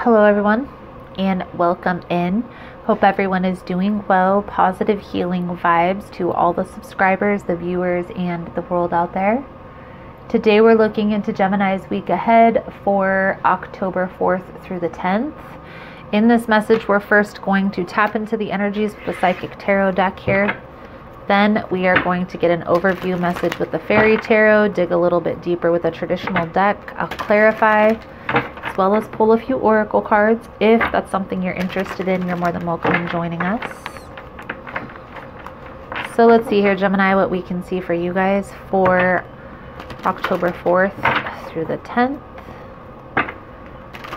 Hello everyone and welcome in. Hope everyone is doing well. Positive healing vibes to all the subscribers, the viewers, and the world out there. Today we're looking into Gemini's week ahead for October 4th through the 10th. In this message, we're first going to tap into the energies with the Psychic Tarot deck here. Then we are going to get an overview message with the Fairy Tarot, dig a little bit deeper with a traditional deck. I'll clarify, as well as pull a few oracle cards. If that's something you're interested in, you're more than welcome in joining us. So let's see here, Gemini, what we can see for you guys for October 4th through the 10th.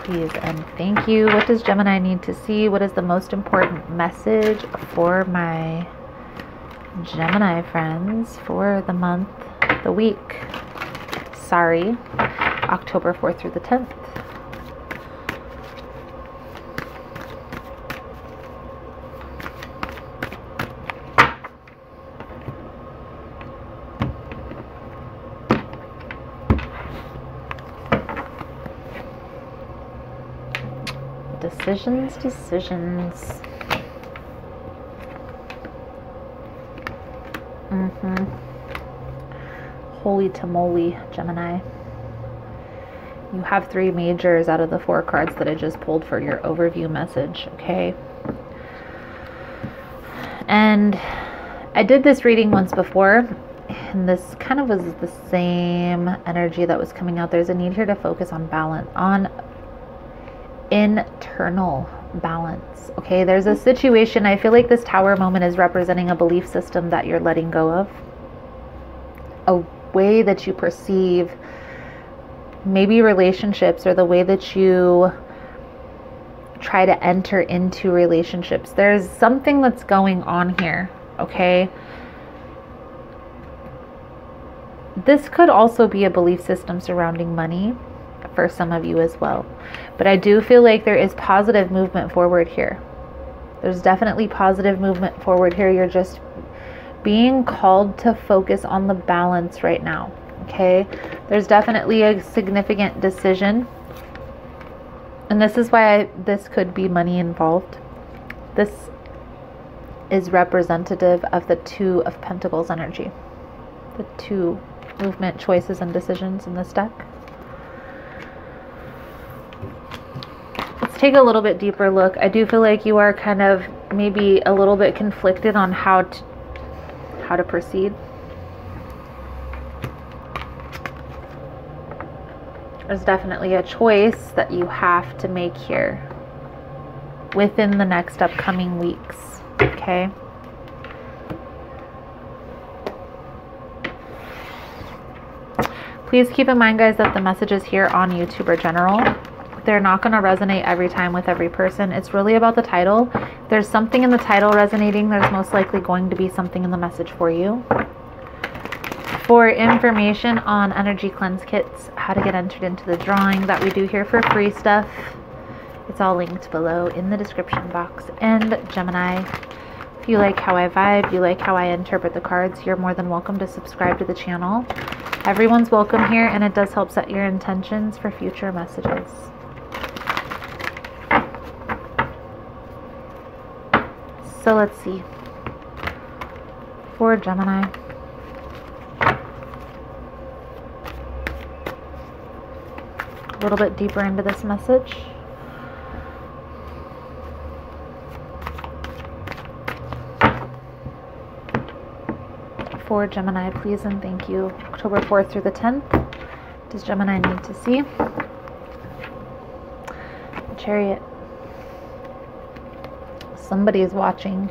Please and thank you. What does Gemini need to see? What is the most important message for my Gemini friends for the month, the week? Sorry, October 4th through the 10th. Decisions. Holy tamale, Gemini. You have 3 majors out of the 4 cards that I just pulled for your overview message, okay? And I did this reading once before, and this kind of was the same energy that was coming out. There's a need here to focus on balance, on internal balance, okay? There's a situation, I feel like this Tower moment is representing a belief system that you're letting go of, a way that you perceive maybe relationships, or the way that you try to enter into relationships. There's something that's going on here, okay? This could also be a belief system surrounding money for some of you as well. But I do feel like there is positive movement forward here. There's definitely positive movement forward here. You're just being called to focus on the balance right now, okay? There's definitely a significant decision. And this is why this could be money involved. This is representative of the 2 of Pentacles energy. The 2 movement, choices, and decisions in this deck. Let's take a little bit deeper look. I do feel like you are kind of maybe a little bit conflicted on how to proceed. There's definitely a choice that you have to make here within the next upcoming weeks, okay? Please keep in mind, guys, that the messages here on YouTube are general. They're not going to resonate every time with every person. It's really about the title. There's something in the title resonating. There's most likely going to be something in the message for you. For information on energy cleanse kits, how to get entered into the drawing that we do here for free stuff, it's all linked below in the description box. And Gemini, if you like how I vibe, you like how I interpret the cards, you're more than welcome to subscribe to the channel. Everyone's welcome here, and it does help set your intentions for future messages. So let's see. For Gemini, a little bit deeper into this message. For Gemini, please and thank you. October 4th through the 10th. What does Gemini need to see? Chariot. Somebody is watching.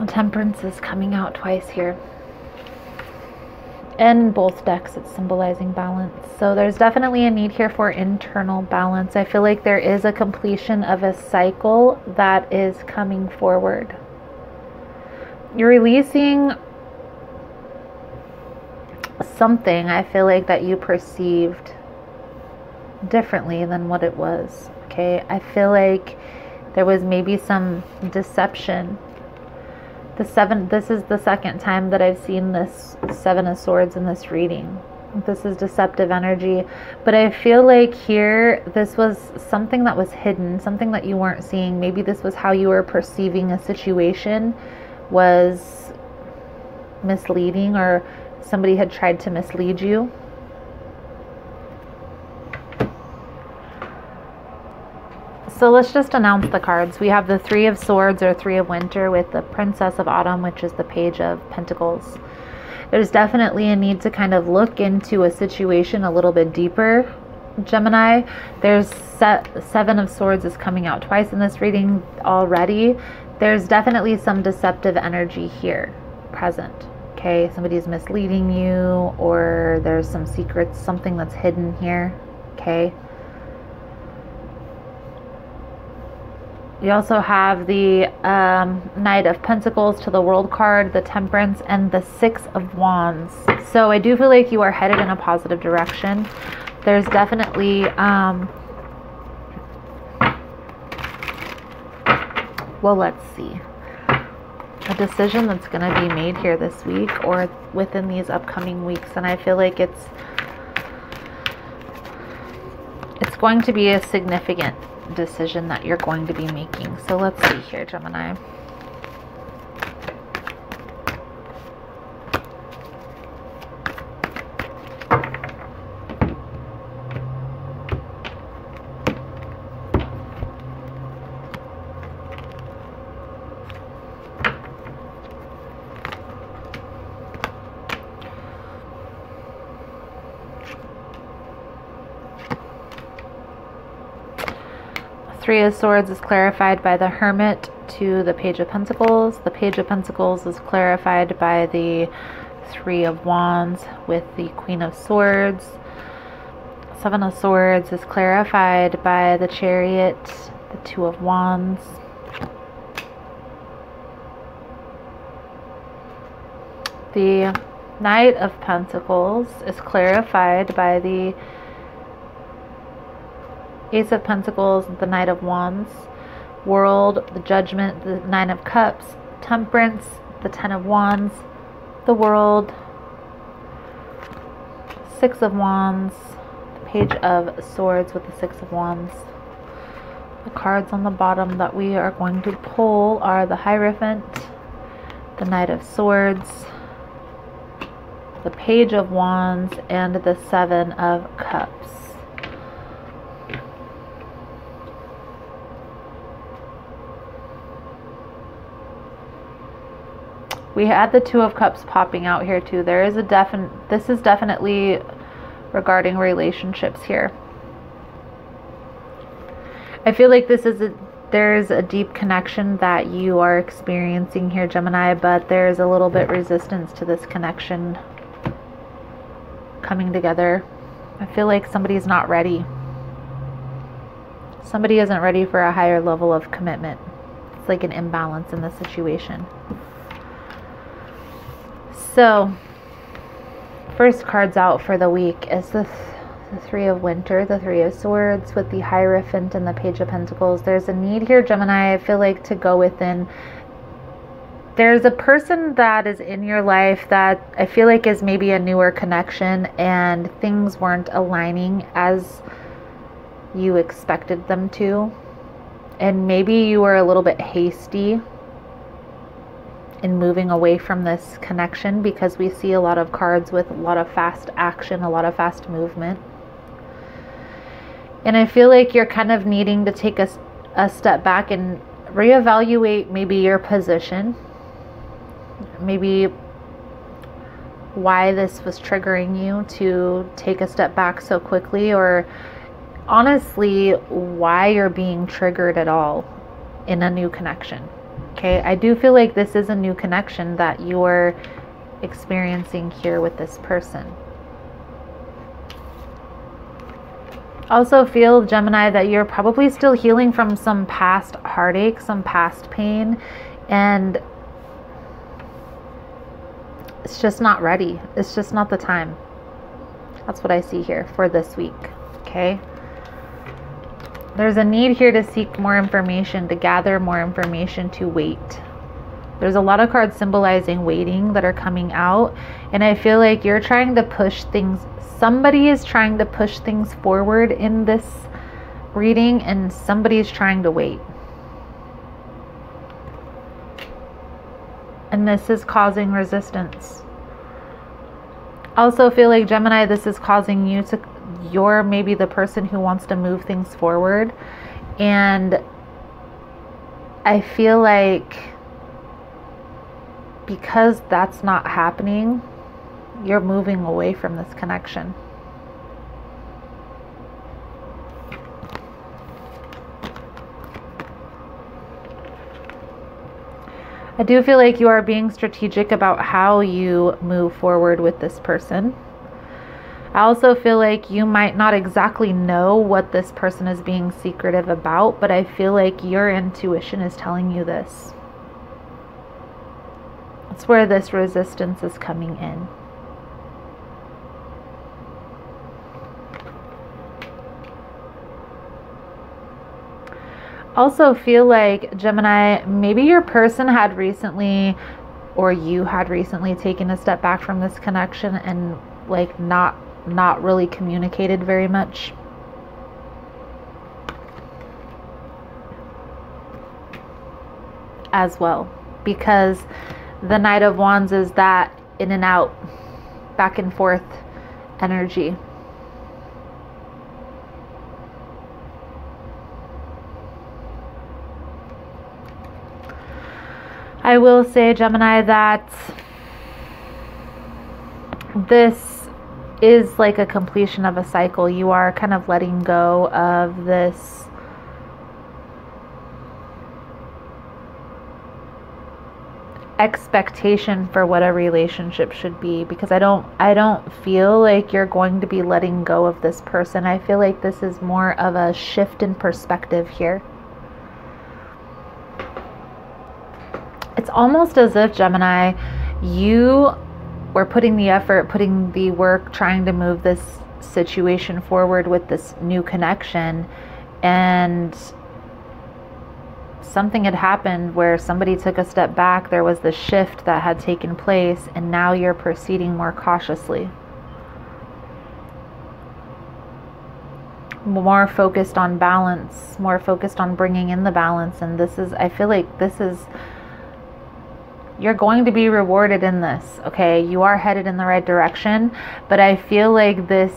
Temperance is coming out twice here. In both decks, it's symbolizing balance. So there's definitely a need here for internal balance. I feel like there is a completion of a cycle that is coming forward. You're releasing something, I feel like, that you perceived differently than what it was. Okay, I feel like there was maybe some deception. This is the second time that I've seen this Seven of Swords in this reading. This is deceptive energy, but I feel like here this was something that was hidden, something that you weren't seeing. Maybe this was how you were perceiving a situation was misleading, or somebody had tried to mislead you. So let's just announce the cards. We have the Three of Swords, or Three of Winter, with the Princess of Autumn, which is the Page of Pentacles. There's definitely a need to kind of look into a situation a little bit deeper, Gemini. There's Seven of Swords is coming out twice in this reading already. There's definitely some deceptive energy here present. Okay, somebody's misleading you, or there's some secrets, something that's hidden here. Okay. You also have the Knight of Pentacles to the World card, the Temperance, and the Six of Wands. So I do feel like you are headed in a positive direction. There's definitely, well, let's see, a decision that's going to be made here this week or within these upcoming weeks. And I feel like it's going to be a significant decision that you're going to be making. So let's see here, Gemini. Three of Swords is clarified by the Hermit to the Page of Pentacles. The Page of Pentacles is clarified by the Three of Wands with the Queen of Swords. Seven of Swords is clarified by the Chariot, the Two of Wands. The Knight of Pentacles is clarified by the Ace of Pentacles, the Knight of Wands, World, the Judgment, the Nine of Cups, Temperance, the Ten of Wands, the World, Six of Wands, the Page of Swords with the Six of Wands. The cards on the bottom that we are going to pull are the Hierophant, the Knight of Swords, the Page of Wands, and the Seven of Cups. We had the Two of Cups popping out here too. There is a this is definitely regarding relationships here. I feel like there's a deep connection that you are experiencing here, Gemini, but there's a little bit resistance to this connection coming together. I feel like somebody's not ready. Somebody isn't ready for a higher level of commitment. It's like an imbalance in the situation. So, first cards out for the week is the Three of Winter, the Three of Swords with the Hierophant and the Page of Pentacles. There's a need here, Gemini, I feel like, to go within. There's a person that is in your life that I feel like is maybe a newer connection, and things weren't aligning as you expected them to. And maybe you were a little bit hasty in moving away from this connection, because we see a lot of cards with a lot of fast action, a lot of fast movement. And I feel like you're kind of needing to take a step back and reevaluate maybe your position, maybe why this was triggering you to take a step back so quickly, or honestly why you're being triggered at all in a new connection. Okay, I do feel like this is a new connection that you're experiencing here with this person. Also feel, Gemini, that you're probably still healing from some past heartache, some past pain, and it's just not ready. It's just not the time. That's what I see here for this week. Okay, There's a need here to seek more information, to gather more information, to wait. There's a lot of cards symbolizing waiting that are coming out. And I feel like you're trying to push things. Somebody is trying to push things forward in this reading, and somebody's trying to wait. And this is causing resistance. Also feel like, Gemini, this is causing you to, you're maybe the person who wants to move things forward. And I feel like because that's not happening, you're moving away from this connection. I do feel like you are being strategic about how you move forward with this person. I also feel like you might not exactly know what this person is being secretive about, but I feel like your intuition is telling you this. That's where this resistance is coming in. Also feel like, Gemini, maybe your person had recently, or you had recently taken a step back from this connection and like not really communicated very much. As well, because the Knight of Wands is that in and out, back and forth energy. I will say, Gemini, that this is like a completion of a cycle. You are kind of letting go of this expectation for what a relationship should be, because I don't feel like you're going to be letting go of this person. I feel like this is more of a shift in perspective here. It's almost as if, Gemini, you were putting the effort, putting the work, trying to move this situation forward with this new connection, and something had happened where somebody took a step back. There was the shift that had taken place, and now you're proceeding more cautiously, more focused on balance, more focused on bringing in the balance. And this is, I feel like this is, you're going to be rewarded in this, okay? You are headed in the right direction, but I feel like this,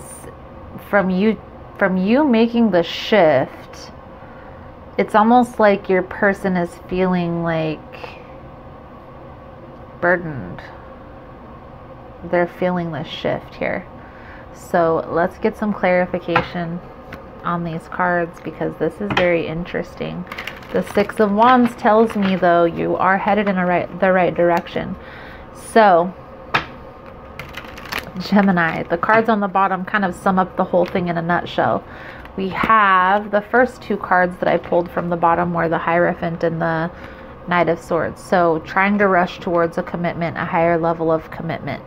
from you making the shift, it's almost like your person is feeling like burdened. They're feeling this shift here. So let's get some clarification on these cards, because this is very interesting. The Six of Wands tells me, though, you are headed in the right direction. So, Gemini, the cards on the bottom kind of sum up the whole thing in a nutshell. We have the first two cards that I pulled from the bottom were the Hierophant and the Knight of Swords. So, trying to rush towards a commitment, a higher level of commitment.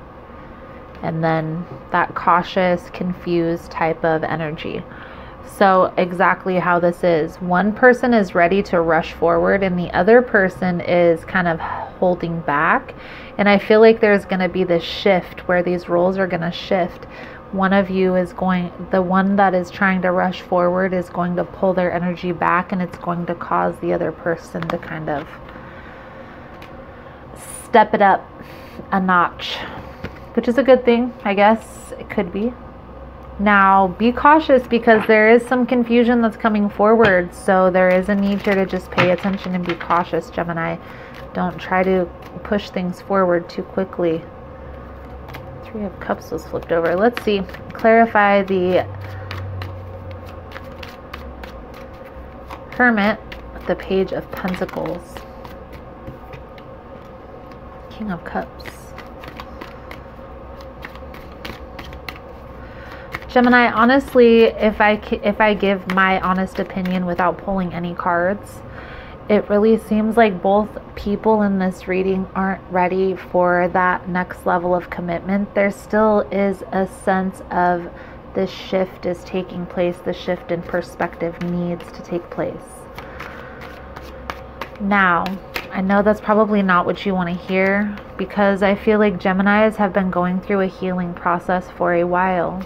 And then that cautious, confused type of energy. So exactly how this is. One person is ready to rush forward and the other person is kind of holding back. And I feel like there's going to be this shift where these roles are going to shift. One of you is going, the one that is trying to rush forward is going to pull their energy back, and it's going to cause the other person to kind of step it up a notch, which is a good thing, I guess. It could be. Now, be cautious, because there is some confusion that's coming forward. So there is a need here to just pay attention and be cautious, Gemini. Don't try to push things forward too quickly. Three of Cups was flipped over. Let's see. Clarify the Hermit with the Page of Pentacles. King of Cups. Gemini, honestly, if I give my honest opinion without pulling any cards, it really seems like both people in this reading aren't ready for that next level of commitment. There still is a sense of this shift is taking place. The shift in perspective needs to take place. Now, I know that's probably not what you want to hear, because I feel like Geminis have been going through a healing process for a while.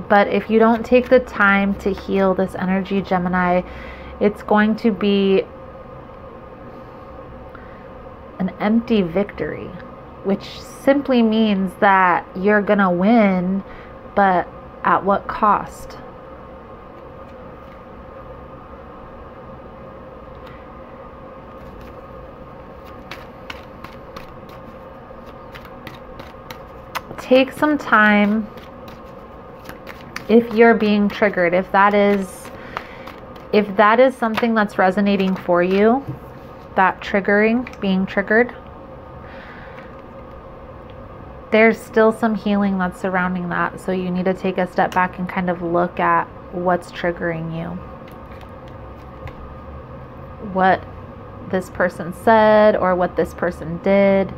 But if you don't take the time to heal this energy, Gemini, it's going to be an empty victory, which simply means that you're gonna win, but at what cost? Take some time if you're being triggered, if that is something that's resonating for you, that being triggered, there's still some healing that's surrounding that. So you need to take a step back and kind of look at what's triggering you. What this person said or what this person did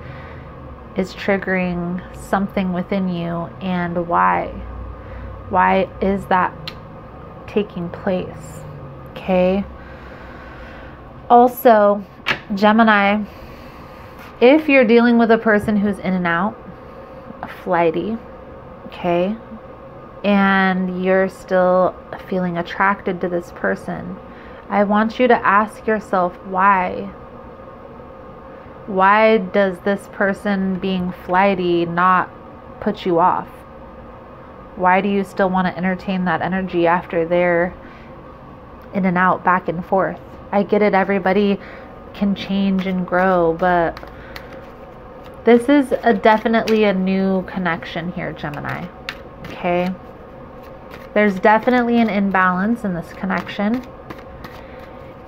is triggering something within you, and why? Why is that taking place? Okay. Also, Gemini, if you're dealing with a person who's in and out, flighty, okay, and you're still feeling attracted to this person, I want you to ask yourself why. Why does this person being flighty not put you off? Why do you still want to entertain that energy after they're in and out, back and forth? I get it, everybody can change and grow, but this is definitely a new connection here, Gemini. Okay? There's definitely an imbalance in this connection.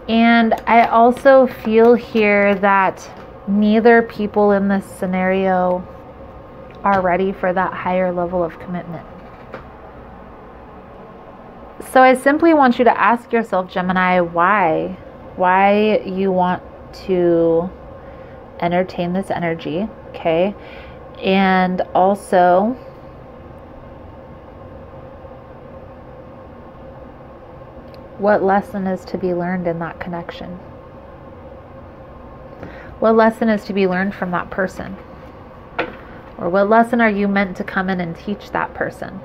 And I also feel here that neither people in this scenario are ready for that higher level of commitment. So I simply want you to ask yourself, Gemini, why you want to entertain this energy, okay? And also, what lesson is to be learned in that connection? What lesson is to be learned from that person? Or what lesson are you meant to come in and teach that person?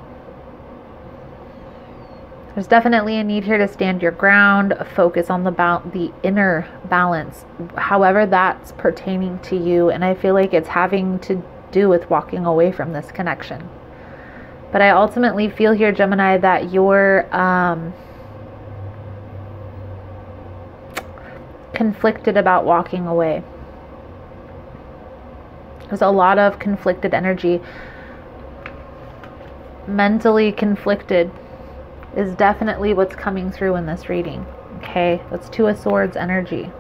There's definitely a need here to stand your ground, focus on the inner balance, however that's pertaining to you. And I feel like it's having to do with walking away from this connection. But I ultimately feel here, Gemini, that you're conflicted about walking away. There's a lot of conflicted energy. Mentally conflicted is definitely what's coming through in this reading. Okay, that's Two of Swords energy.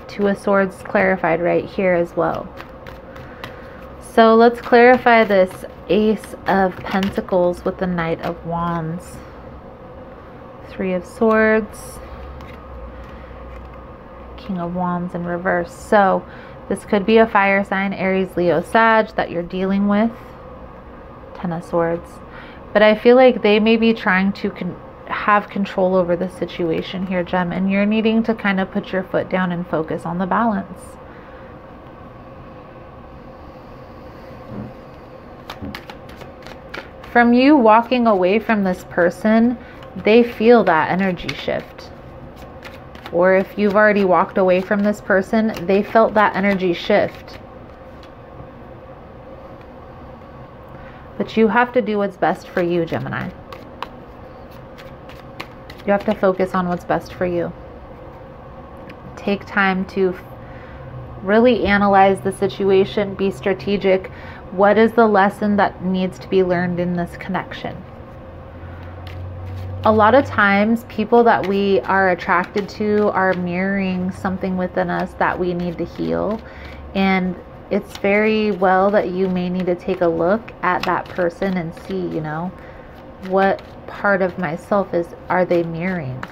Two of Swords clarified right here as well. So let's clarify this Ace of Pentacles with the Knight of Wands. Three of Swords. King of Wands in reverse. So this could be a fire sign, Aries, Leo, Sag, that you're dealing with. Ten of Swords. But I feel like they may be trying to have control over the situation here, Gem, and you're needing to kind of put your foot down and focus on the balance. From you walking away from this person, they feel that energy shift. Or if you've already walked away from this person, they felt that energy shift. But you have to do what's best for you, Gemini. You have to focus on what's best for you. Take time to really analyze the situation, be strategic. What is the lesson that needs to be learned in this connection? A lot of times, people that we are attracted to are mirroring something within us that we need to heal. And it's very well that you may need to take a look at that person and see, you know, what part of myself are they mirroring?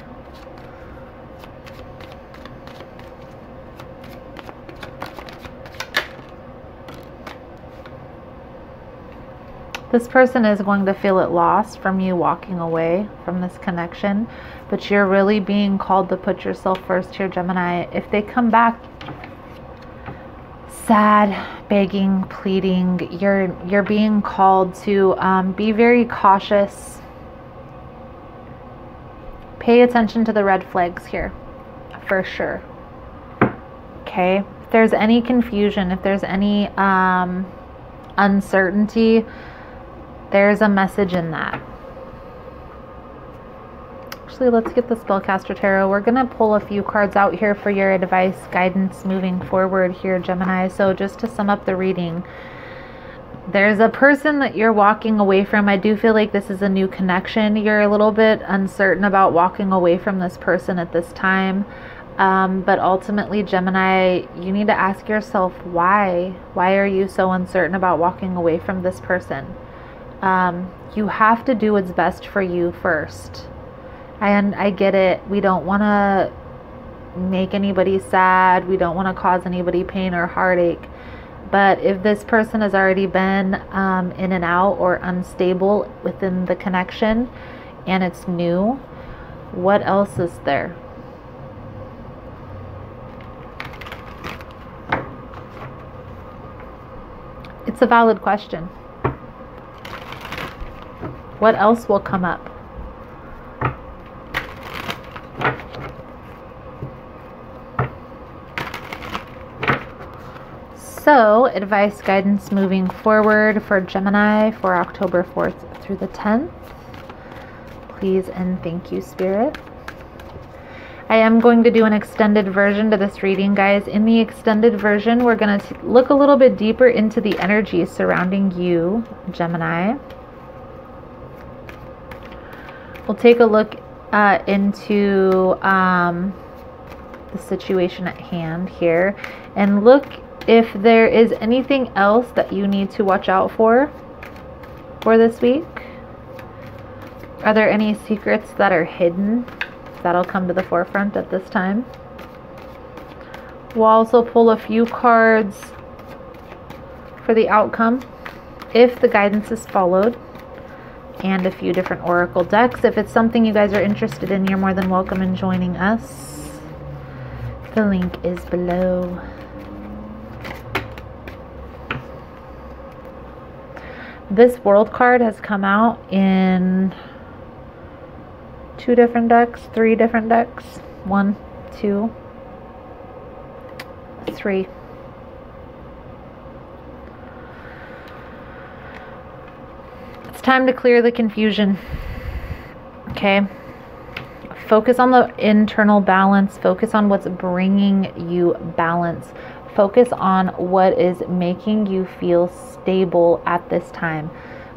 This person is going to feel it lost from you walking away from this connection, but you're really being called to put yourself first here, Gemini. If they come back sad, begging, pleading, you're being called to be very cautious. Pay attention to the red flags here, for sure. Okay, if there's any confusion, if there's any uncertainty, there's a message in that. Actually, let's get the Spellcaster Tarot. We're going to pull a few cards out here for your advice, guidance moving forward here, Gemini. So just to sum up the reading, there's a person that you're walking away from. I do feel like this is a new connection. You're a little bit uncertain about walking away from this person at this time. But ultimately, Gemini, you need to ask yourself why. Why are you so uncertain about walking away from this person? You have to do what's best for you first. And I get it. We don't want to make anybody sad. We don't want to cause anybody pain or heartache. But if this person has already been in and out or unstable within the connection and it's new, what else is there? It's a valid question. What else will come up? So, advice, guidance moving forward for Gemini for October 4th through the 10th. Please and thank you, Spirit. I am going to do an extended version to this reading, guys. In the extended version, we're going to look a little bit deeper into the energy surrounding you, Gemini. We'll take a look into the situation at hand here and look if there is anything else that you need to watch out for this week. Are there any secrets that are hidden that'll come to the forefront at this time? We'll also pull a few cards for the outcome if the guidance is followed, and a few different oracle decks. If it's something you guys are interested in, you're more than welcome in joining us. The link is below. This World card has come out in 2 different decks, 3 different decks. 1, 2, 3. It's time to clear the confusion. Okay? Focus on the internal balance. Focus on what's bringing you balance. Focus on what is making you feel stable at this time.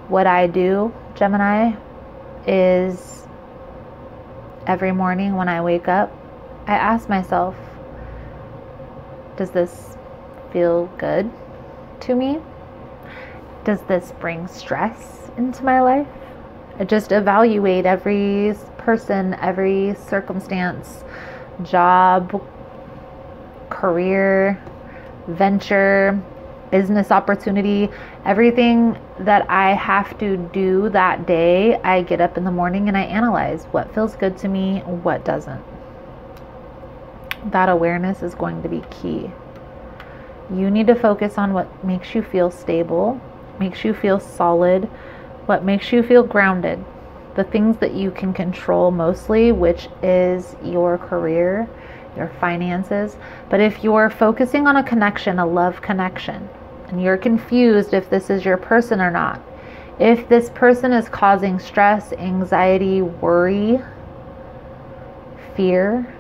What I do, Gemini, is every morning when I wake up, I ask myself, does this feel good to me? Does this bring stress into my life? I just evaluate every person, every circumstance, job, career, venture, business opportunity, everything that I have to do that day. I get up in the morning and I analyze what feels good to me, what doesn't. That awareness is going to be key. You need to focus on what makes you feel stable, makes you feel solid, what makes you feel grounded. The things that you can control mostly, which is your career, your finances. But if you're focusing on a connection, a love connection, and you're confused if this is your person or not, if this person is causing stress, anxiety, worry, fear,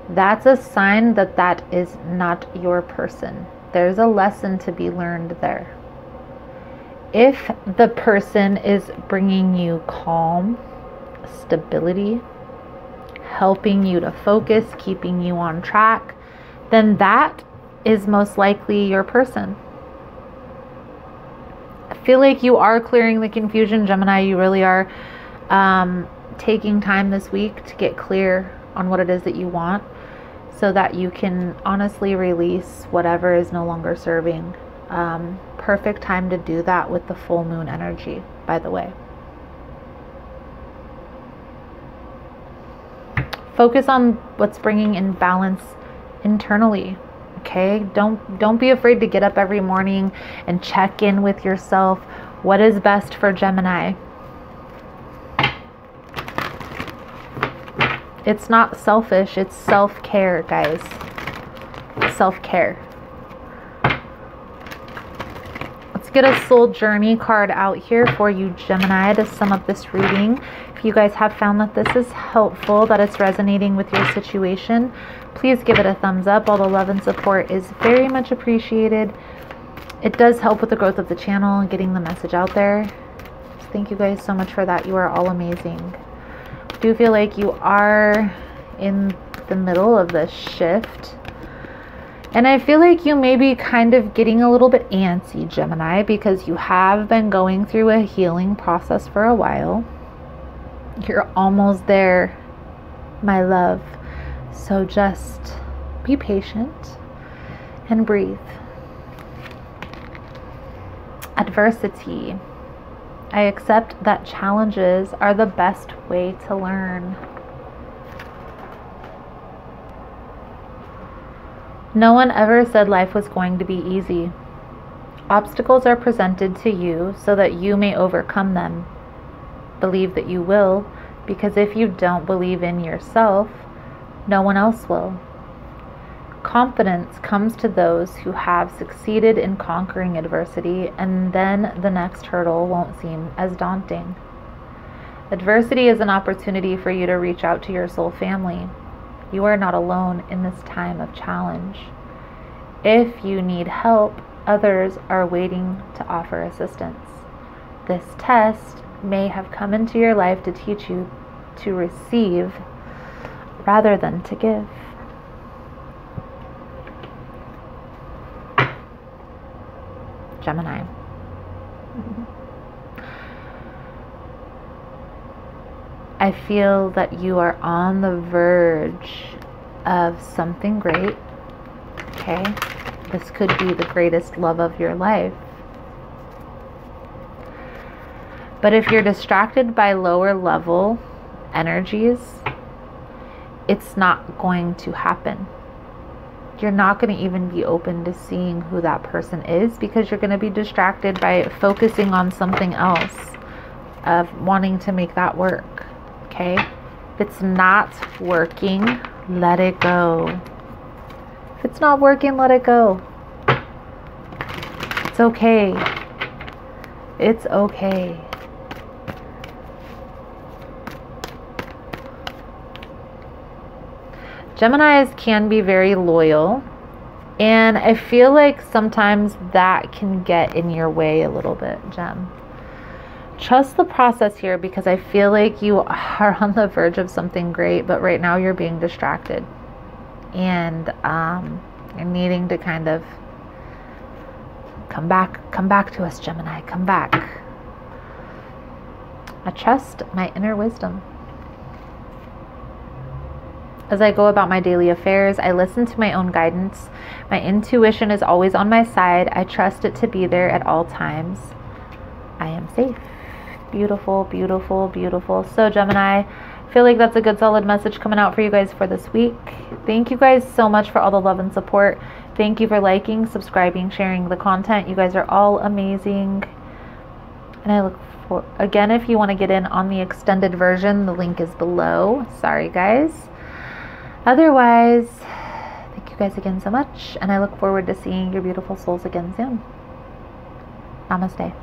that's a sign that that is not your person. There's a lesson to be learned there. If the person is bringing you calm, stability, helping you to focus, keeping you on track, then that is most likely your person. I feel like you are clearing the confusion, Gemini. You really are taking time this week to get clear on what it is that you want, so that you can honestly release whatever is no longer serving perfect time to do that with the full moon energy, by the way. Focus on what's bringing in balance internally. Okay, don't be afraid to get up every morning and check in with yourself. What is best for Gemini? It's not selfish, it's self-care, guys. Self-care. Let's get a soul journey card out here for you, Gemini, to sum up this reading. If you guys have found that this is helpful, that it's resonating with your situation, please give it a thumbs up. All the love and support is very much appreciated. It does help with the growth of the channel and getting the message out there. So thank you guys so much for that. You are all amazing. I do feel like you are in the middle of this shift. And I feel like you may be kind of getting a little bit antsy, Gemini, because you have been going through a healing process for a while. You're almost there, my love. So just be patient and breathe. Adversity. I accept that challenges are the best way to learn. No one ever said life was going to be easy. Obstacles are presented to you so that you may overcome them. Believe that you will, because if you don't believe in yourself, no one else will. Confidence comes to those who have succeeded in conquering adversity, and then the next hurdle won't seem as daunting. Adversity is an opportunity for you to reach out to your soul family. You are not alone in this time of challenge. If you need help, others are waiting to offer assistance. This test may have come into your life to teach you to receive rather than to give. Gemini. I feel that you are on the verge of something great. Okay? This could be the greatest love of your life. But if you're distracted by lower level energies, it's not going to happen. You're not going to even be open to seeing who that person is, because you're going to be distracted by focusing on something else, of wanting to make that work. Okay? If it's not working, let it go. If it's not working, let it go. It's okay. It's okay. Geminis can be very loyal, and I feel like sometimes that can get in your way a little bit, Gem. Trust the process here, because I feel like you are on the verge of something great, but right now you're being distracted, and you're needing to kind of come back to us, Gemini. Come back. I trust my inner wisdom. As I go about my daily affairs, I listen to my own guidance. My intuition is always on my side. I trust it to be there at all times. I am safe. Beautiful, beautiful, beautiful. So Gemini, I feel like that's a good solid message coming out for you guys for this week. Thank you guys so much for all the love and support. Thank you for liking, subscribing, sharing the content. You guys are all amazing. And I look for, again, if you want to get in on the extended version, the link is below. Sorry guys. Otherwise, thank you guys again so much, and I look forward to seeing your beautiful souls again soon. Namaste.